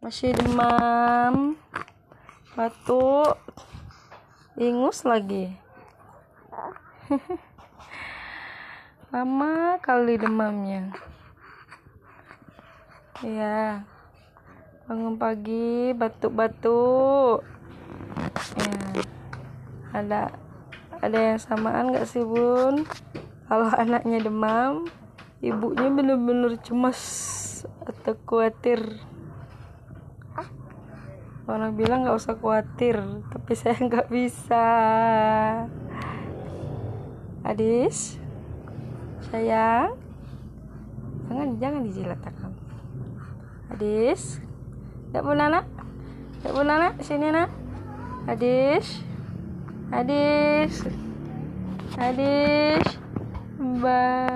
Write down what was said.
Masih demam, batuk, ingus lagi. Lama kali demamnya. Ya, bangun pagi batuk-batuk. Ya, ada yang samaan nggak sih Bun? Kalau anaknya demam, ibunya bener-bener cemas atau khawatir. Orang bilang nggak usah khawatir, tapi saya nggak bisa. Adis, sayang, jangan dijilat tangan. Adis, nggak mau nak, sini nak. Adis, bye.